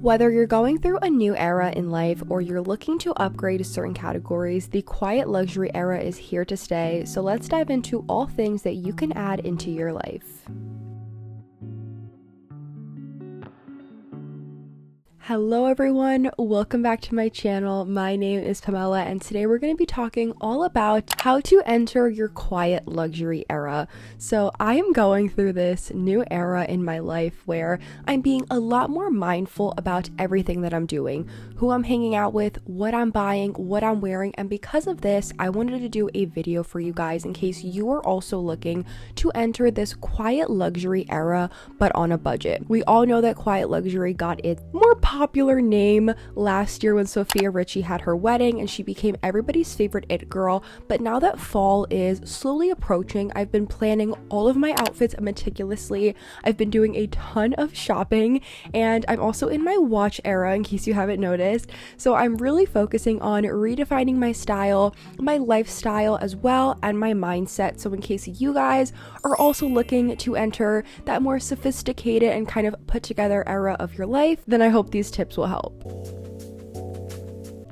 Whether you're going through a new era in life or you're looking to upgrade certain categories, the quiet luxury era is here to stay. So let's dive into all things that you can add into your life. Hello everyone, welcome back to my channel. My name is Pamela and today we're going to be talking all about how to enter your quiet luxury era. So I am going through this new era in my life where I'm being a lot more mindful about everything that I'm doing, who I'm hanging out with, what I'm buying, what I'm wearing, and because of this, I wanted to do a video for you guys in case you are also looking to enter this quiet luxury era but on a budget. We all know that quiet luxury got its more popular name last year when Sofia Richie had her wedding and she became everybody's favorite it girl, but now that fall is slowly approaching, I've been planning all of my outfits meticulously. I've been doing a ton of shopping and I'm also in my watch era in case you haven't noticed, so I'm really focusing on redefining my style, my lifestyle as well, and my mindset. So in case you guys are also looking to enter that more sophisticated and kind of put together era of your life, then I hope these tips will help.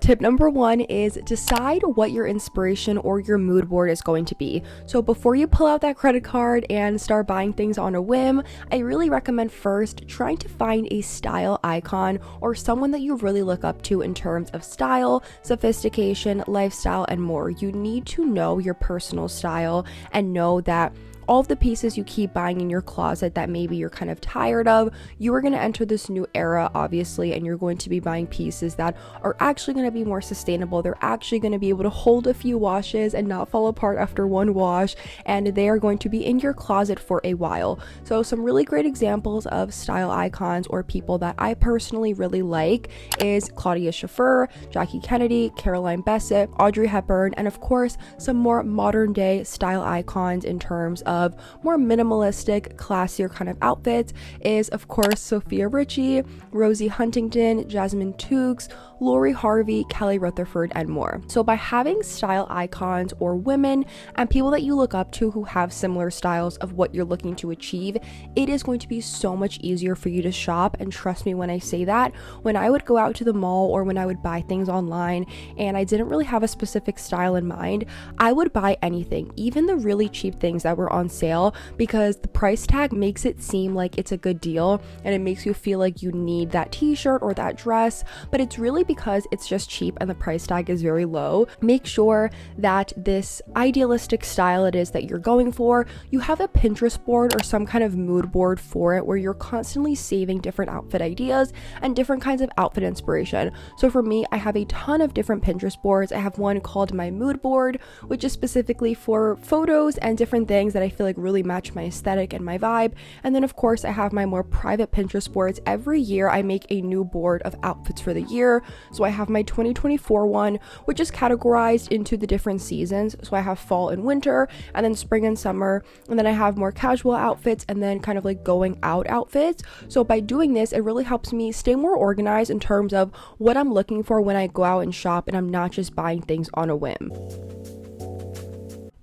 Tip number one is decide what your inspiration or your mood board is going to be. So before you pull out that credit card and start buying things on a whim, I really recommend first trying to find a style icon or someone that you really look up to in terms of style, sophistication, lifestyle, and more. You need to know your personal style and know that all of the pieces you keep buying in your closet that maybe you're kind of tired of, you are going to enter this new era, obviously, and you're going to be buying pieces that are actually going to be more sustainable. They're actually going to be able to hold a few washes and not fall apart after one wash, and they are going to be in your closet for a while. So some really great examples of style icons or people that I personally really like is Claudia Schiffer, Jackie Kennedy, Caroline Bessette, Audrey Hepburn, and of course some more modern day style icons in terms of more minimalistic, classier kind of outfits is of course Sofia Richie, Rosie Huntington, Jasmine Tookes, Lori Harvey, Kelly Rutherford, and more. So by having style icons or women and people that you look up to who have similar styles of what you're looking to achieve, it is going to be so much easier for you to shop. And trust me when I say that, when I would go out to the mall or when I would buy things online and I didn't really have a specific style in mind, I would buy anything, even the really cheap things that were on sale, because the price tag makes it seem like it's a good deal and it makes you feel like you need that t-shirt or that dress, but it's really because it's just cheap and the price tag is very low. Make sure that this idealistic style it is that you're going for, you have a Pinterest board or some kind of mood board for it where you're constantly saving different outfit ideas and different kinds of outfit inspiration. So for me, I have a ton of different Pinterest boards. I have one called my mood board, which is specifically for photos and different things that I feel like really match my aesthetic and my vibe. And then of course I have my more private Pinterest boards. Every year I make a new board of outfits for the year. So I have my 2024 one, which is categorized into the different seasons. So I have fall and winter, and then spring and summer, and then I have more casual outfits and then kind of like going out outfits. So by doing this, it really helps me stay more organized in terms of what I'm looking for when I go out and shop and I'm not just buying things on a whim.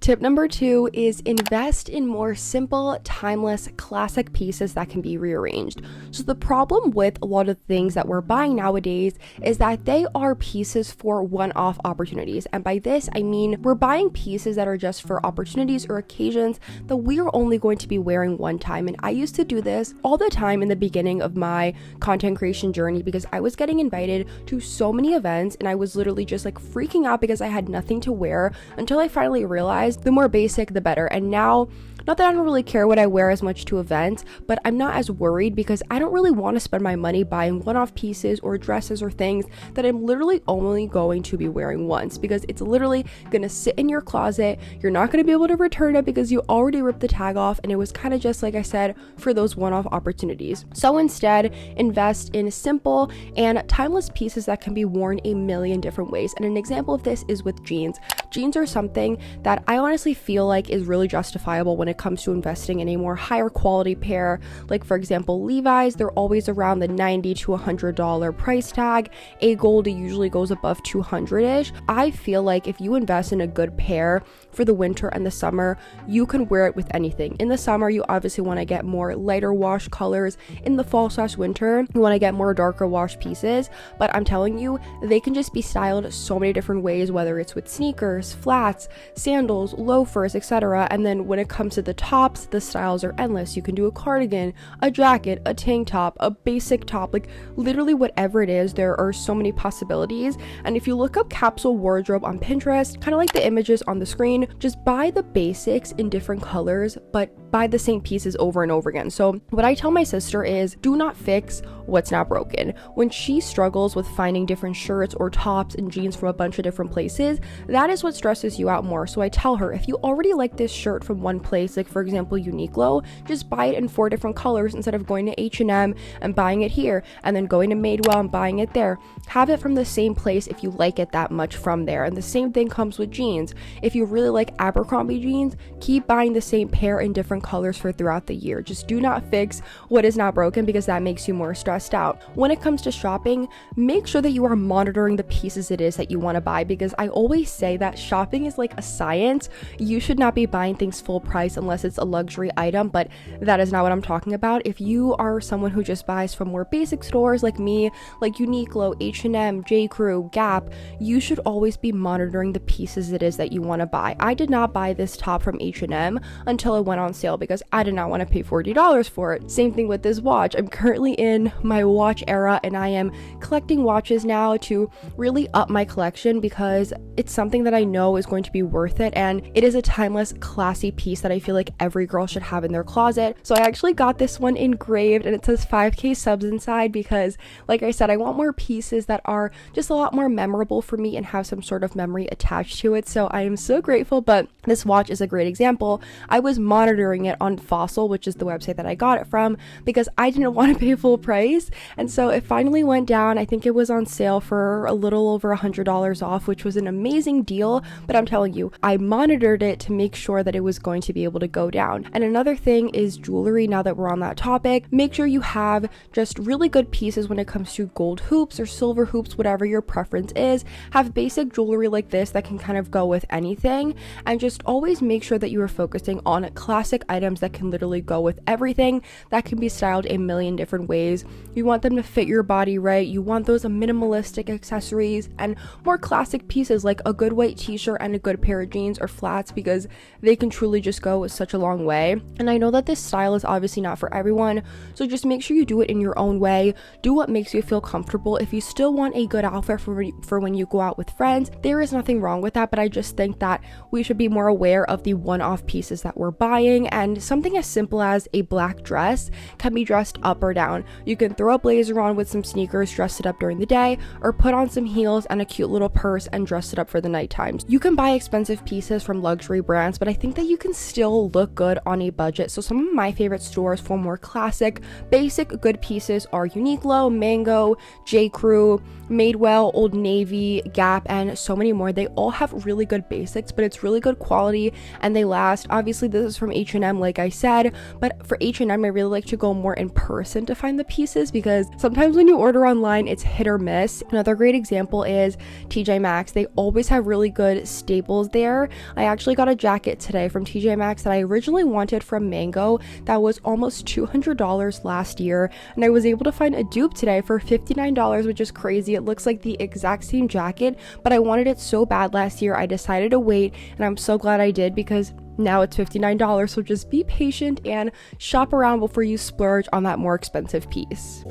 Tip number two is invest in more simple, timeless, classic pieces that can be rearranged. So the problem with a lot of things that we're buying nowadays is that they are pieces for one-off opportunities. And by this, I mean we're buying pieces that are just for opportunities or occasions that we're only going to be wearing one time. And I used to do this all the time in the beginning of my content creation journey because I was getting invited to so many events and I was literally just like freaking out because I had nothing to wear until I finally realized the more basic the better. And now, not that I don't really care what I wear as much to events, but I'm not as worried because I don't really want to spend my money buying one-off pieces or dresses or things that I'm literally only going to be wearing once, because it's literally going to sit in your closet. You're not going to be able to return it because you already ripped the tag off, and it was kind of just like I said for those one-off opportunities. So instead, invest in simple and timeless pieces that can be worn a million different ways. And an example of this is with jeans. jeans are something that I honestly feel like is really justifiable when it comes to investing in a more higher quality pair. Like for example, Levi's, they're always around the $90 to $100 price tag. A Gold usually goes above 200-ish. I feel like if you invest in a good pair for the winter and the summer, you can wear it with anything. In the summer, you obviously want to get more lighter wash colors. In the fall/winter, you want to get more darker wash pieces, but I'm telling you, they can just be styled so many different ways, whether it's with sneakers, flats, sandals, loafers, etc. And then when it comes to the tops, the styles are endless. You can do a cardigan, a jacket, a tank top, a basic top, like literally whatever it is, there are so many possibilities. And if you look up capsule wardrobe on Pinterest, kind of like the images on the screen, just buy the basics in different colors, but buy the same pieces over and over again. So what I tell my sister is, do not fix what's not broken. When she struggles with finding different shirts or tops and jeans from a bunch of different places, that is what stresses you out more. So I tell her, if you already like this shirt from one place, like for example Uniqlo, just buy it in 4 different colors instead of going to H&M and buying it here and then going to Madewell and buying it there. Have it from the same place if you like it that much from there. And the same thing comes with jeans. If you really like Abercrombie jeans, keep buying the same pair in different colors for throughout the year. Just do not fix what is not broken, because that makes you more stressed out. When it comes to shopping, make sure that you are monitoring the pieces it is that you want to buy, because I always say that shopping is like a science. You should not be buying things full price unless it's a luxury item, but that is not what I'm talking about. If you are someone who just buys from more basic stores like me, like Uniqlo, H&M, J. Crew, Gap, you should always be monitoring the pieces it is that you want to buy. I did not buy this top from H&M until it went on sale because I did not want to pay $40 for it. Same thing with this watch. I'm currently in my watch era and I am collecting watches now to really up my collection because it's something that I know is going to be worth it, and it is a timeless, classy piece that I feel like every girl should have in their closet. So I actually got this one engraved and it says 5K subs inside because, like I said, I want more pieces that are just a lot more memorable for me and have some sort of memory attached to it. So I am so grateful, but this watch is a great example. I was monitoring it on Fossil, which is the website that I got it from, because I didn't want to pay full price. And so it finally went down. I think it was on sale for a little over $100 off, which was an amazing deal. But I'm telling you, I monitored it to make sure that it was going to be able to go down. And another thing is jewelry. Now that we're on that topic, make sure you have just really good pieces when it comes to gold hoops or silver hoops, whatever your preference is. Have basic jewelry like this that can kind of go with anything, and just always make sure that you are focusing on classic items that can literally go with everything, that can be styled a million different ways. You want them to fit your body right. You want those minimalistic accessories and more classic pieces like a good white t-shirt and a good pair of jeans or flats, because they can truly just go such a long way. And I know that this style is obviously not for everyone, so just make sure you do it in your own way. Do what makes you feel comfortable. If you still want a good outfit for when you go out with friends, there is nothing wrong with that, but I just think that we should be more aware of the one-off pieces that we're buying. And something as simple as a black dress can be dressed up or down. You can throw a blazer on with some sneakers, dress it up during the day, or put on some heels and a cute little purse and dress it up for the night times. You can buy expensive pieces from luxury brands, but I think that you can still look good on a budget. So some of my favorite stores for more classic, basic, good pieces are Uniqlo, Mango, J. Crew, Madewell, Old Navy, Gap, and so many more. They all have really good basics, but it's really good quality and they last. Obviously this is from H&M, like I said, but for H&M I really like to go more in person to find the pieces, because sometimes when you order online it's hit or miss. Another great example is TJ Maxx. They always have really good staples there. I actually got a jacket today from TJ Maxx that I originally wanted from Mango that was almost $200 last year, and I was able to find a dupe today for $59, which is crazy. It looks like the exact same jacket, but I wanted it so bad last year I decided to wait, and I'm so glad I did because now it's $59. So just be patient and shop around before you splurge on that more expensive piece.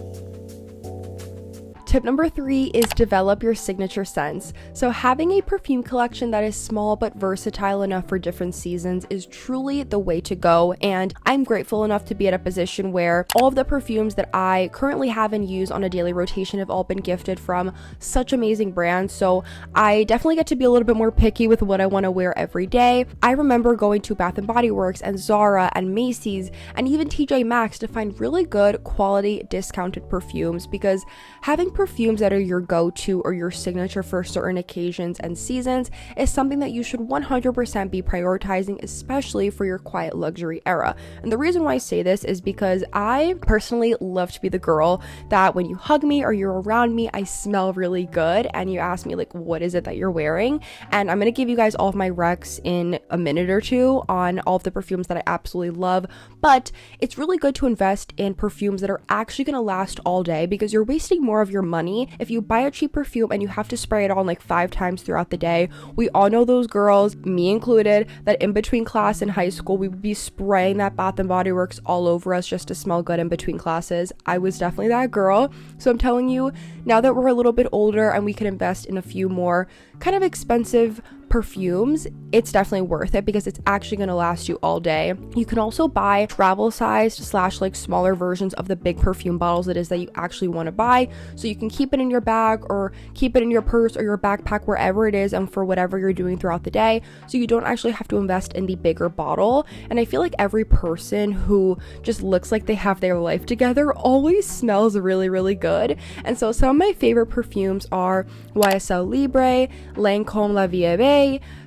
Tip number 3 is develop your signature scents. So having a perfume collection that is small but versatile enough for different seasons is truly the way to go. And I'm grateful enough to be at a position where all of the perfumes that I currently have and use on a daily rotation have all been gifted from such amazing brands. So I definitely get to be a little bit more picky with what I want to wear every day. I remember going to Bath & Body Works and Zara and Macy's and even TJ Maxx to find really good quality discounted perfumes, because having perfumes that are your go-to or your signature for certain occasions and seasons is something that you should 100% be prioritizing, especially for your quiet luxury era. And the reason why I say this is because I personally love to be the girl that when you hug me or you're around me, I smell really good, and you ask me like, what is it that you're wearing? And I'm gonna give you guys all of my recs in a minute or two on all of the perfumes that I absolutely love, but it's really good to invest in perfumes that are actually gonna last all day, because you're wasting more of your money if you buy a cheap perfume and you have to spray it on like 5 times throughout the day. We all know those girls, me included, that in between class in high school we would be spraying that Bath and Body Works all over us just to smell good in between classes. I was definitely that girl. So I'm telling you, now that we're a little bit older and we can invest in a few more kind of expensive perfumes, it's definitely worth it because it's actually going to last you all day. You can also buy travel sized / like smaller versions of the big perfume bottles it is that you actually want to buy, so you can keep it in your bag or keep it in your purse or your backpack, wherever it is, and for whatever you're doing throughout the day, so you don't actually have to invest in the bigger bottle. And I feel like every person who just looks like they have their life together always smells really, really good. And so some of my favorite perfumes are YSL Libre, Lancome La Vie Belle,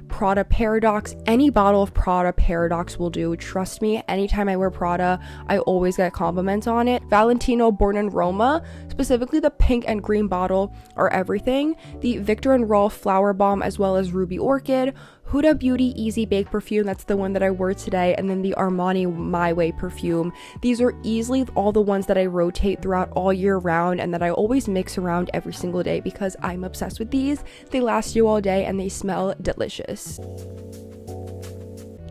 Prada Paradox. Any bottle of Prada Paradox will do. Trust me, anytime I wear Prada, I always get compliments on it. Valentino Born in Roma, specifically the pink and green bottle, are everything. The Viktor and Rolf Flower Bomb, as well as Ruby Orchid. Huda Beauty Easy Bake perfume, that's the one that I wore today, and then the Armani My Way perfume. These are easily all the ones that I rotate throughout all year round and that I always mix around every single day because I'm obsessed with these. They last you all day and they smell delicious.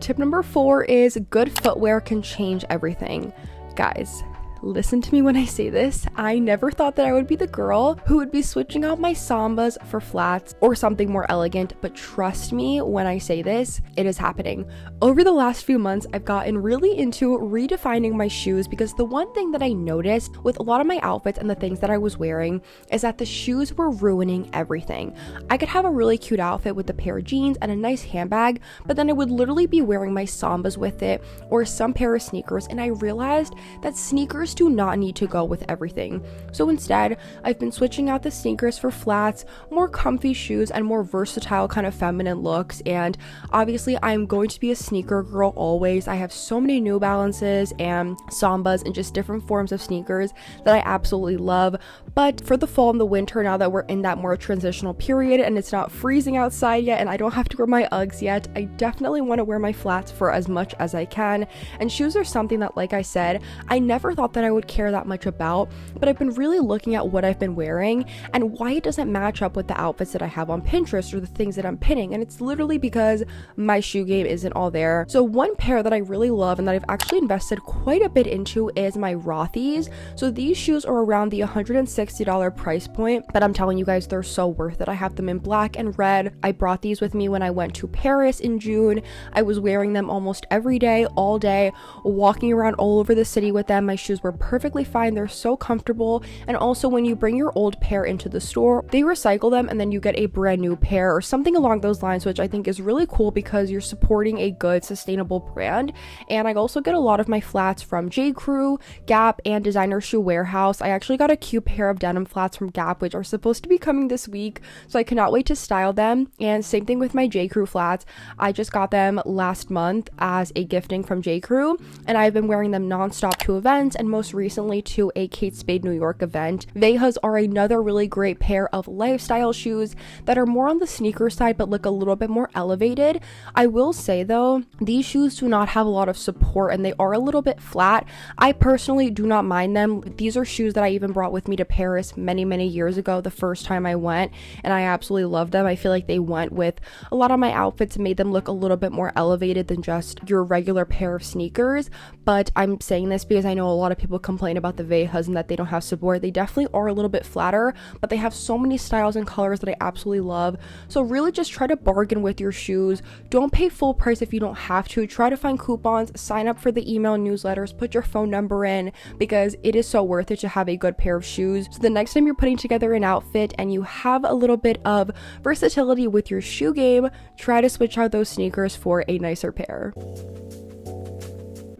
Tip number 4 is good footwear can change everything. Guys, listen to me when I say this. I never thought that I would be the girl who would be switching out my Sambas for flats or something more elegant, but trust me when I say this, it is happening. Over the last few months, I've gotten really into redefining my shoes because the one thing that I noticed with a lot of my outfits and the things that I was wearing is that the shoes were ruining everything. I could have a really cute outfit with a pair of jeans and a nice handbag, but then I would literally be wearing my Sambas with it or some pair of sneakers, and I realized that sneakers do not need to go with everything. So instead, I've been switching out the sneakers for flats, more comfy shoes, and more versatile kind of feminine looks. And obviously, I'm going to be a sneaker girl always. I have so many New Balances and Sambas and just different forms of sneakers that I absolutely love. But for the fall and the winter, now that we're in that more transitional period and it's not freezing outside yet and I don't have to wear my Uggs yet, I definitely want to wear my flats for as much as I can. And shoes are something that, like I said, I never thought that I would care that much about, but I've been really looking at what I've been wearing and why it doesn't match up with the outfits that I have on Pinterest or the things that I'm pinning, and it's literally because my shoe game isn't all there. So one pair that I really love and that I've actually invested quite a bit into is my Rothy's. So these shoes are around the $160 price point, but I'm telling you guys, they're so worth it. I have them in black and red. I brought these with me when I went to Paris in June. I was wearing them almost every day, all day, walking around all over the city with them. My shoes were perfectly fine. They're so comfortable. And also, when you bring your old pair into the store, they recycle them and then you get a brand new pair or something along those lines, which I think is really cool because you're supporting a good, sustainable brand. And I also get a lot of my flats from J. Crew, Gap, and Designer Shoe Warehouse. I actually got a cute pair of denim flats from Gap, which are supposed to be coming this week, so I cannot wait to style them. And same thing with my J. Crew flats. I just got them last month as a gifting from J. Crew, and I've been wearing them nonstop to events and most recently to a Kate Spade New York event. Vejas are another really great pair of lifestyle shoes that are more on the sneaker side but look a little bit more elevated. I will say though, these shoes do not have a lot of support and they are a little bit flat. I personally do not mind them. These are shoes that I even brought with me to Paris many years ago, the first time I went, and I absolutely love them. I feel like they went with a lot of my outfits and made them look a little bit more elevated than just your regular pair of sneakers. But I'm saying this because I know a lot of people complain about the Vejas and that they don't have support. They definitely are a little bit flatter, but they have so many styles and colors that I absolutely love. So really just try to bargain with your shoes. Don't pay full price if you don't have to. Try to find coupons, sign up for the email newsletters, put your phone number in, because it is so worth it to have a good pair of shoes. So the next time you're putting together an outfit and you have a little bit of versatility with your shoe game, try to switch out those sneakers for a nicer pair.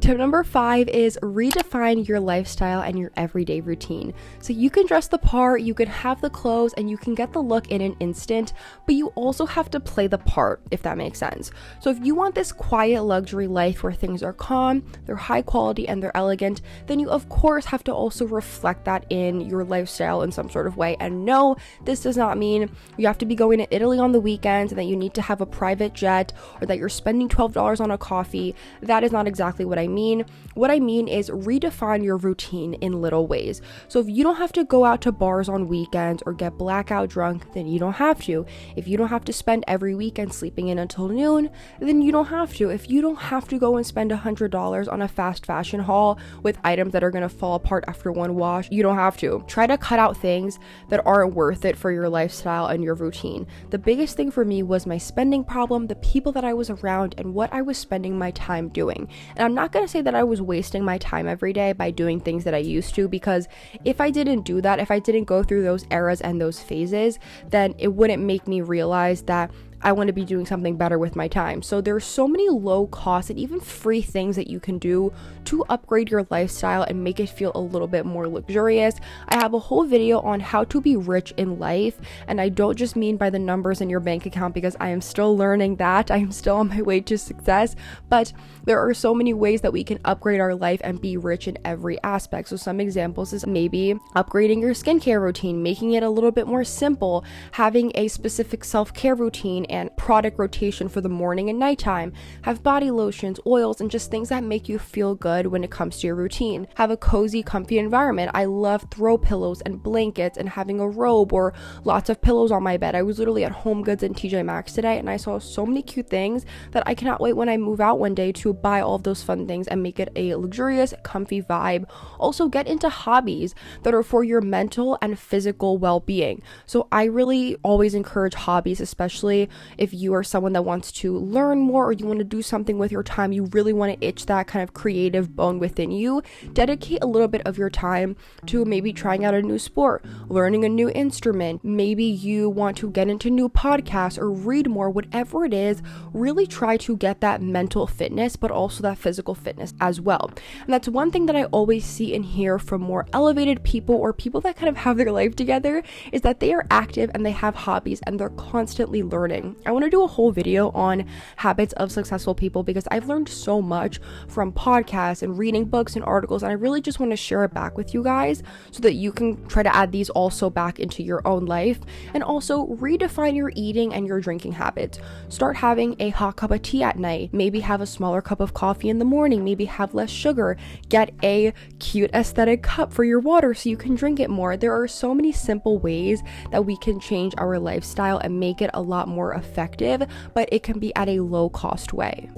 Tip number 5 is redefine your lifestyle and your everyday routine. So you can dress the part, you can have the clothes, and you can get the look in an instant, but you also have to play the part, if that makes sense. So if you want this quiet luxury life where things are calm, they're high quality, and they're elegant, then you of course have to also reflect that in your lifestyle in some sort of way. And no, this does not mean you have to be going to Italy on the weekends and that you need to have a private jet or that you're spending $12 on a coffee. That is not exactly what I mean. What I mean is redefine your routine in little ways. So if you don't have to go out to bars on weekends or get blackout drunk, then you don't have to. If you don't have to spend every weekend sleeping in until noon, then you don't have to. If you don't have to go and spend $100 on a fast fashion haul with items that are going to fall apart after one wash, you don't have to. Try to cut out things that aren't worth it for your lifestyle and your routine. The biggest thing for me was my spending problem, the people that I was around, and what I was spending my time doing. And I'm not going to say that I was wasting my time every day by doing things that I used to, because if I didn't do that, if I didn't go through those eras and those phases, then it wouldn't make me realize that I want to be doing something better with my time. So there's so many low cost and even free things that you can do to upgrade your lifestyle and make it feel a little bit more luxurious. I have a whole video on how to be rich in life, and I don't just mean by the numbers in your bank account, because I am still learning that. I am still on my way to success, but there are so many ways that we can upgrade our life and be rich in every aspect. So some examples is maybe upgrading your skincare routine, making it a little bit more simple, having a specific self-care routine and product rotation for the morning and nighttime. Have body lotions, oils, and just things that make you feel good when it comes to your routine. Have a cozy, comfy environment. I love throw pillows and blankets and having a robe or lots of pillows on my bed. I was literally at Home Goods and TJ Maxx today, and I saw so many cute things that I cannot wait when I move out one day to buy all of those fun things and make it a luxurious, comfy vibe. Also, get into hobbies that are for your mental and physical well-being. So I really always encourage hobbies, especially if you are someone that wants to learn more or you want to do something with your time, you really want to itch that kind of creative bone within you. Dedicate a little bit of your time to maybe trying out a new sport, learning a new instrument. Maybe you want to get into new podcasts or read more, whatever it is. Really try to get that mental fitness, but also that physical fitness as well. And that's one thing that I always see and hear from more elevated people or people that kind of have their life together, is that they are active and they have hobbies and they're constantly learning. I want to do a whole video on habits of successful people, because I've learned so much from podcasts and reading books and articles, and I really just want to share it back with you guys so that you can try to add these also back into your own life. And also redefine your eating and your drinking habits. Start having a hot cup of tea at night, maybe have a smaller cup of coffee in the morning, maybe have less sugar, get a cute aesthetic cup for your water so you can drink it more. There are so many simple ways that we can change our lifestyle and make it a lot more effective, but it can be at a low cost way.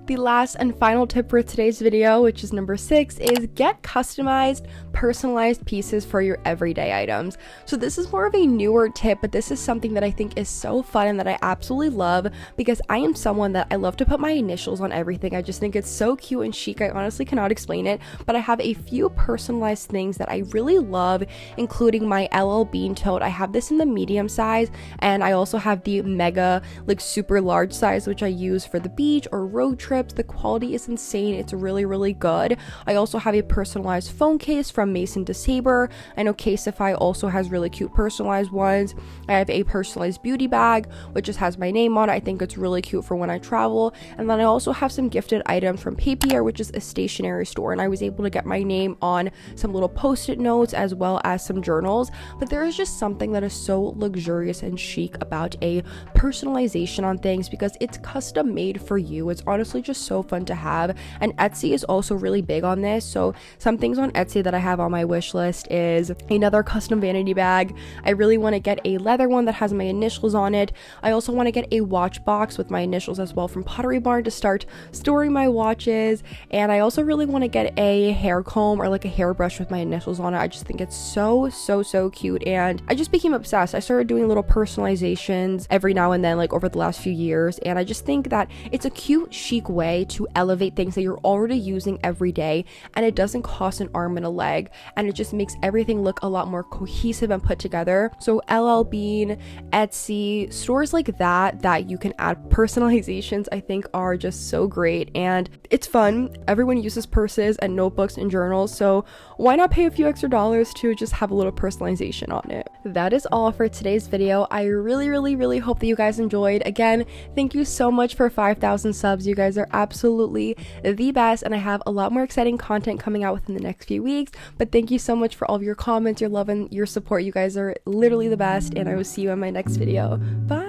The last and final tip for today's video, which is number 6, is get customized, personalized pieces for your everyday items. So this is more of a newer tip, but this is something that I think is so fun and that I absolutely love, because I am someone that I love to put my initials on everything. I just think it's so cute and chic. I honestly cannot explain it, but I have a few personalized things that I really love, including my LL Bean tote. I have this in the medium size, and I also have the mega, like super large size, which I use for the beach or road trip. The quality is insane. It's really, really good. I also have a personalized phone case from Mason to Sabre. I know Caseify also has really cute personalized ones. I have a personalized beauty bag, which just has my name on it. I think it's really cute for when I travel. And then I also have some gifted items from Papier, which is a stationery store, and I was able to get my name on some little post-it notes as well as some journals. But there is just something that is so luxurious and chic about a personalization on things, because it's custom made for you. It's honestly just so fun to have, and Etsy is also really big on this. So some things on Etsy that I have on my wish list is another custom vanity bag. I really want to get a leather one that has my initials on it. I also want to get a watch box with my initials as well from Pottery Barn to start storing my watches, and I also really want to get a hair comb or like a hairbrush with my initials on it. I just think it's so cute, and I just became obsessed. I started doing little personalizations every now and then, like over the last few years, and I just think that it's a cute, chic way to elevate things that you're already using every day, and it doesn't cost an arm and a leg, and it just makes everything look a lot more cohesive and put together. So LL Bean, Etsy, stores like that you can add personalizations, I think are just so great, and it's fun. Everyone uses purses and notebooks and journals, so why not pay a few extra dollars to just have a little personalization on it? That is all for today's video. I really hope that you guys enjoyed. Again, thank you so much for 5,000 subs. You guys are absolutely the best, and I have a lot more exciting content coming out within the next few weeks. But thank you so much for all of your comments, your love, and your support. You guys are literally the best, and I will see you in my next video. Bye!